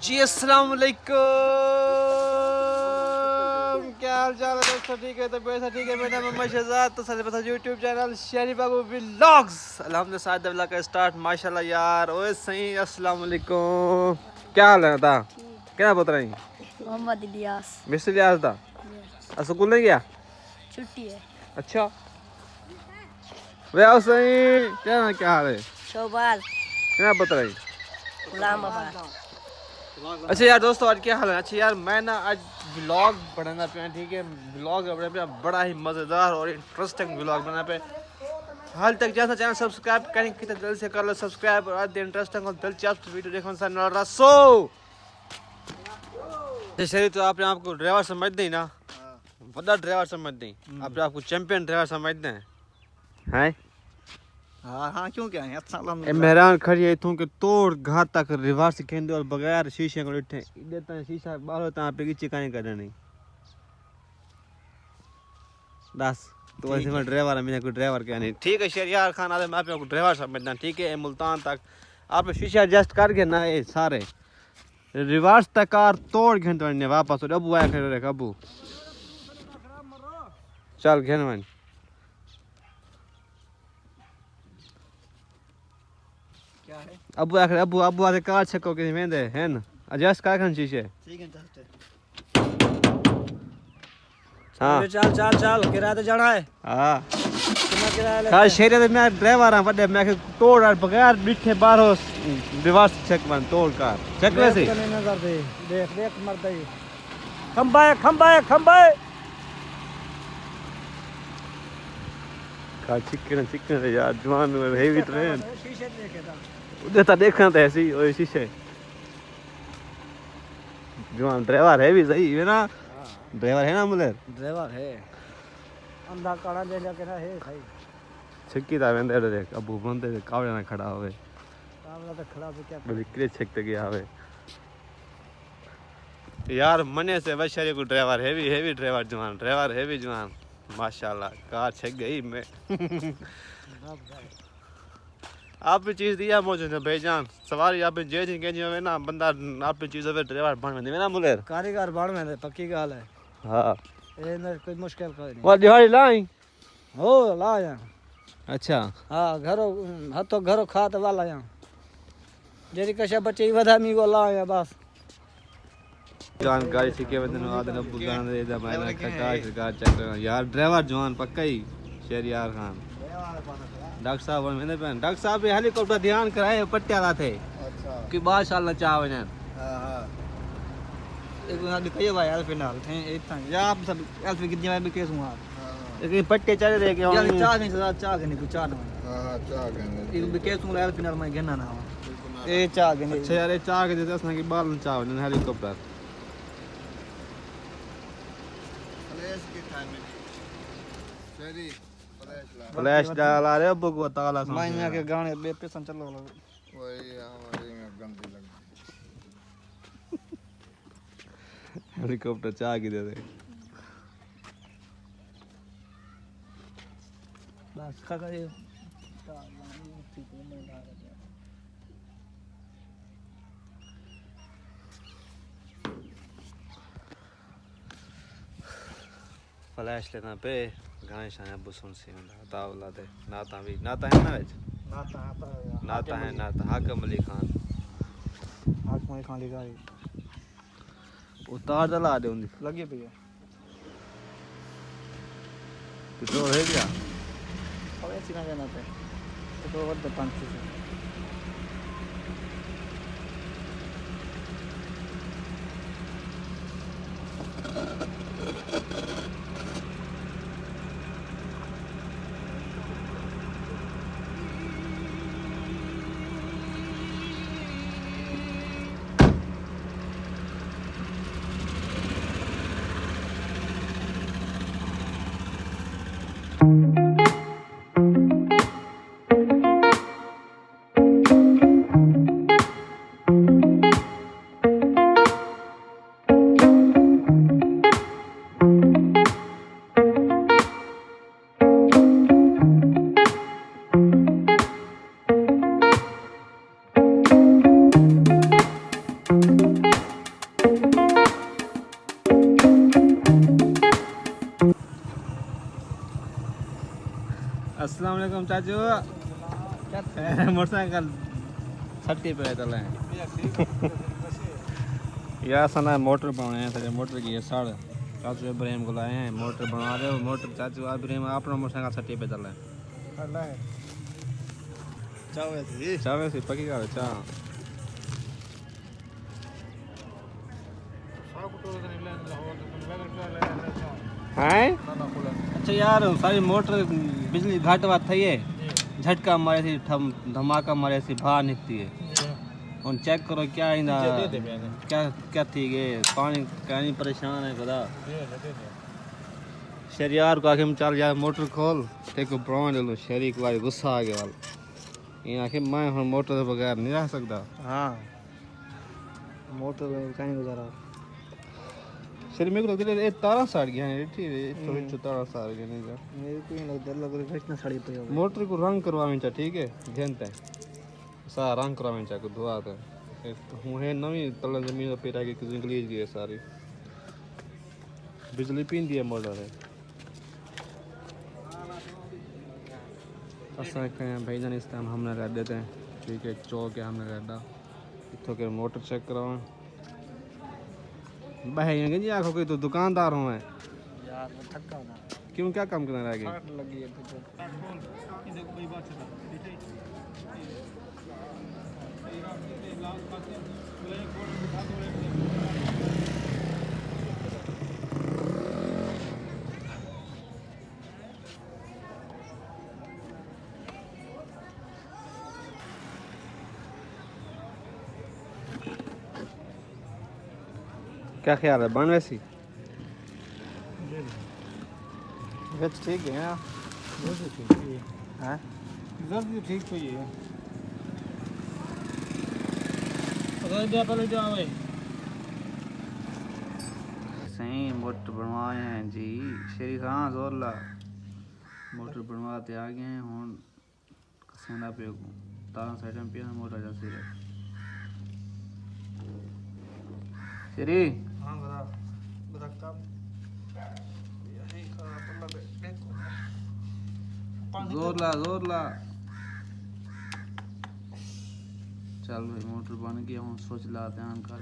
जी अस्सलाम वालेकुम, क्या हाल चाल है दोस्तों? ठीक है, तो बेसा ठीक है। मेरा नाम है शहजाद, तो सबसे पता यूट्यूब चैनल शहरी बाबू व्लॉग्स अल्हम्दुलिल्लाह साथ व्लॉग का स्टार्ट माशाल्लाह यार। ओए सही, अस्सलाम वालेकुम, क्या हाल है? था क्या बता रही? मोहम्मद इलियास। मिस्टर इलियास था। स्कूल नहीं गया? छुट्टी है। अच्छा वे आओ सही, क्या हाल है? शोबाल क्या बता रही? गुलामाबाद। अच्छा यार दोस्तों, आज क्या हाल है? अच्छा यार, मैं ना आज व्लॉग बनाना पे, ठीक है, व्लॉग बनाने पे बड़ा ही मज़ेदार और इंटरेस्टिंग व्लॉग बनाने पे। हाल तक जैसा चैनल सब्सक्राइब करें कितने दिल से कर लो सब्सक्राइब, और आज इंटरेस्टिंग और दिलचस्प वीडियो देखो सा न रसो। शरीर तो आपने आपको ड्राइवर समझते ही ना, बड़ा ड्राइवर समझते हैं, अपने आपको चैंपियन ड्राइवर समझते हैं। हैं हाँ क्यों क्या है? अच्छा मेहरान खड़ी है तू के तोड़ घात तक रिवर्स खेंदे और बगैर शीशे को उठे देता है शीशा बाहर होता पे की चिकानी करना नहीं। बस तो ऐसे में ड्राइवर है, मेरे को ड्राइवर क्या नहीं। ठीक है शहरियार खान आदम, आप को ड्राइवर समझना, ठीक है। मुल्तान तक आप शीशा एडजस्ट करके ना ये सारे रिवर्स तक कार तोड़ घेंटने वापस और अबू आया खड़े रहे अबू चल घेन क्या है? अबू आखिर अबू अबू आते कार छको के वेंदे है ना एडजस्ट कर खन शीशे। ठीक है जस्ट हाँ चल चल चल किराया तो जाना है। हाँ कितना किराया का लेते शेरे तो मैं ड्राइवर हां बड़े मैं तोड़ और बगैर बिठे बाहर रिवर्स चेक बन तोड़ कार चेक वैसे नहीं नजर दे देख देख मरता ही खंबा है खंबा है खंबा है। का चिकन यार जवान हेवी ट्रेन शीशे देखे था उधर तो देखना था ऐसी ओए शीशे जवान ड्राइवर है भी सही है ना, ड्राइवर है ना मुलेर ड्राइवर है अंधा काड़ा ले जाके ना है सही छिक्की ता वेंदे देख अबू बंदे कावड़े ना खड़ा होवे कावड़ा तो खड़ा तो क्या बड़ी क्रे छकते गया हवे यार मने से वैशाली को ड्राइवर हेवी ड्राइवर हेवी जवान माशाल्लाह कार छक गई मैं आप भी चीज दिया मौजूद है भाईजान सवारी आप जे थी के जो है ना बंदा आप भी चीज पे ड्राइवर बन में ना मुलेर कारीगर बाढ़ में पक्की गाल है। हां ये ना कोई मुश्किल कोई नहीं वो दिहाड़ी लाई हो ला या अच्छा हाँ घरों हाथों घरों खात वाला या जेरी कशा बच्चे वधा मी को ला या बस जानकारी सीखे बंदन आदन अब्बू जान दे दा मैं खटाश का चेक यार ड्राइवर जवान पक्का ही शहरियार खान डॉक्टर साहब मैंने पहन डॉक्टर साहब भी हेलीकॉप्टर ध्यान कराए पट्टियाला थे अच्छा कि बाद साल न चाव ने हाँ हाँ एक बार दिखाइए भाई यार फिलहाल हैं एक था या आप सब एल्फी कितनी बार भी केस हुआ लेकिन पट्टे चले दे के यार चार नहीं सदा चार नहीं कुछ चार नहीं हाँ चाह गए एक भी केस हुआ एल्फी फिलहाल मैं गिनना ना ए चार गने अच्छा यार चाह के देते असना की बाल न चाव ने हेलीकॉप्टर फ्लैश की टाइमिंग सही फ्लैश डाला रे अब्बू को ताला मैं यहाँ के गाने बे पेशन चलो लो वही हमारी में गंदी लग हेलीकॉप्टर चाह के दे दे बस खा ये फ्लैश लेना पे गाने शाने अब्बू सुन सी तावला दे नाता भी नाता है ना नाता है नाता हाकम अली खान आँख में खाली गाड़ी उतार दला दे उन्दी लगी पई है पेट्रोल है क्या अब ऐसी ना जाना पे तो वर्द 500 से अस्सलाम वालेकुम चाचू मोटरसाइकिल छट्टी पे चले यार सना मोटर बनाए हैं मोटर की साड़ चाचू इब्राहिम को लाए हैं मोटर बना रहे हो मोटर चाचू इब्राहिम अपना मोटरसाइकिल छट्टी पे चले चावे से पकी का चा हैं अच्छा यार सारी मोटर बिजली घाट बात थी है झटका मारे थी धमाका मारे थी बाहर निकती है और चेक करो क्या इंदा क्या क्या थी गे पानी कहीं परेशान है खुदा शरियार को आखिर में चल यार मोटर खोल देखो ब्रांड लो शरी को आज गुस्सा आ गया ये आखिर मैं हम मोटर के बगैर नहीं रह सकता हाँ मोटर कहीं गुजारा शरी मेरे को लगता है तारा साड़ गया है ठीक थोड़ी तारा साड़ गया नहीं जा मेरे को ही लगता लग रहा है इतना साड़ी पे हो मोटर को रंग करवावे चा ठीक है जनता सा रंग करवावे चा को धुआ तो हूं है नवी तल जमीन पे रह के निकली गई सारी बिजली पींदी है मोटर है असा कहें भाईजान इस टाइम हमने कर देते हैं ठीक है चौक है हमने कर इतों के मोटर चेक करवा भाई जी आखो कोई तो दुकानदार हूँ मैं यार मैं थका हूं क्यों क्या काम करना रह गई ठंड लगी है क्या ख्याल है बन वैसी गच ठीक है यार हाँ जल्दी ठीक हुई है पहले जाओ सही मोटर बनवाए हैं जी शेरी खां जोर ला मोटर बनवाते आ गए हैं हूँ सेंदा पे तारा साइड में पिया मोटर जैसे शेरी हाँ बता कब यही खराब लगे जोर ला चल भाई मोटर बन गया हूँ सोच ला ध्यान कर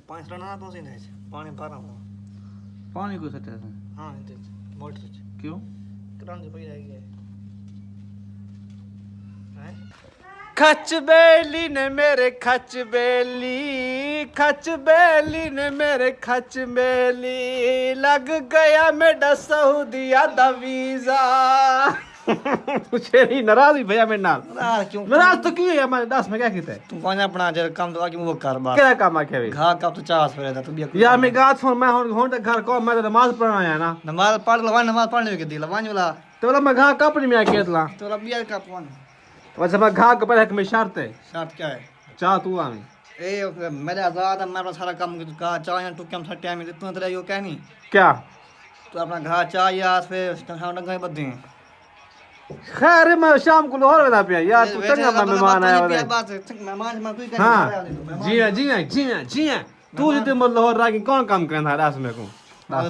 पांच रना तो से नहीं पानी भरा हुआ पानी को सटे से हाँ मोटर से क्यों तुरंत से पड़ी रहेगी हैं खच बेली ने मेरे खच बेली ने मेरे खच बेली लग गया मेरा सऊदिया दा वीजा शेरी नाराज ही भैया मेरे नाल नाराज क्यों नाराज तो क्यों है मैं दस में क्या कीता है तू कौन अपना जब काम तो आके वो कर बात क्या काम आखे भाई घा का तो 50 पे रहता तू भी यार मैं गात फोन मैं हों घर को मैं तो नमाज पढ़ना आया ना नमाज पढ़ लवा नमाज पढ़ने के दी लवान वाला तो बोला मैं घा कपड़ी में आके तला तो रबिया का कौन वैसे मैं घा कपड़े में शर्त है शर्त क्या है चाह तू आमी ए मेरा आजाद है मेरा सारा काम का चाय टू कम सट्टे में इतना तेरा यो कहनी क्या तो अपना घा चाय या फिर हम गए बद्दे खैर मैं शाम को लाहौर बता पिया यार तू चंगा मेहमान आया वाला बात है मेहमान मैं कोई हाँ जी हाँ तू जितने मतलब लाहौर रह के कौन काम करना है रास में को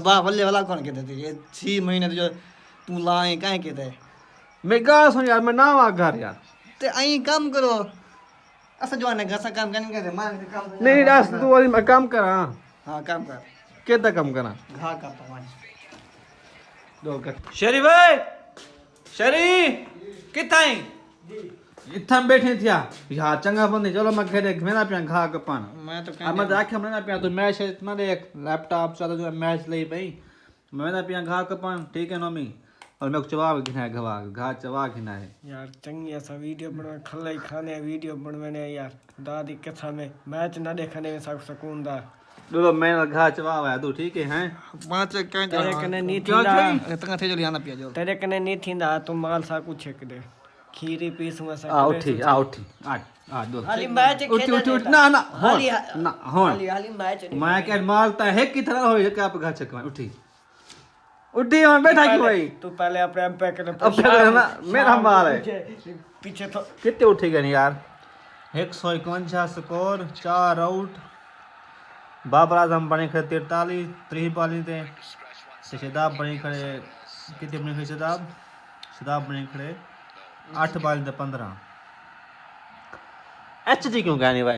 बा बल्ले वाला कौन कहते थे ये 6 महीने जो तू लाए काहे कहते मैं गा सुन यार मैं ना आ घर यार ते आई काम करो ऐसा जो है घर से काम करने के मान के काम नहीं रास तू वाली मैं काम करा हां काम कर केदा काम करा घा का पावन दो कर शेरी भाई शेरी किथाई इथम बैठे थिया या चंगा बंदे चलो मैं घरे मेरा पिया घा कपान मैं तो अब मैं देख हमने ना पिया तो मैच है इतना देख लैपटॉप चला जो मैच ले भाई मैं ना पिया घा कपान ठीक है नमी और मैं चवा घिना है घा चवा घिना है यार चंगी ऐसा वीडियो बनवा खल्ला ही खाने वीडियो बनवाने यार दादी कथा में मैच ना देखने में सब सुकून दा दो मैं घा चवा है तू ठीक है हैं पांच कहीं तेरे कने नी क्या थींदा इतना थे जो लियाना पिया जो तेरे कने नी थींदा तू माल सा कुछ छक दे खीरी पीसू ऐसा आ उठी आ दो हाली मैच उठ ना हाली ना होन हाली मैच मैं क्या मारता है की तरह हो क्या आप घा चकवा उठी उठी मैं बैठा क्यों भाई तू पहले अपने एम पे करे अब मेरा माल है पीछे तो कितने उठेगा नहीं यार 151 स्कोर 4 आउट बाबर आजम बने खे 43 3 पाली थे तो शदाब बने खड़े कितने बने खड़े शदाब बने खड़े 8 बाल 15 HD क्यों कहने भाई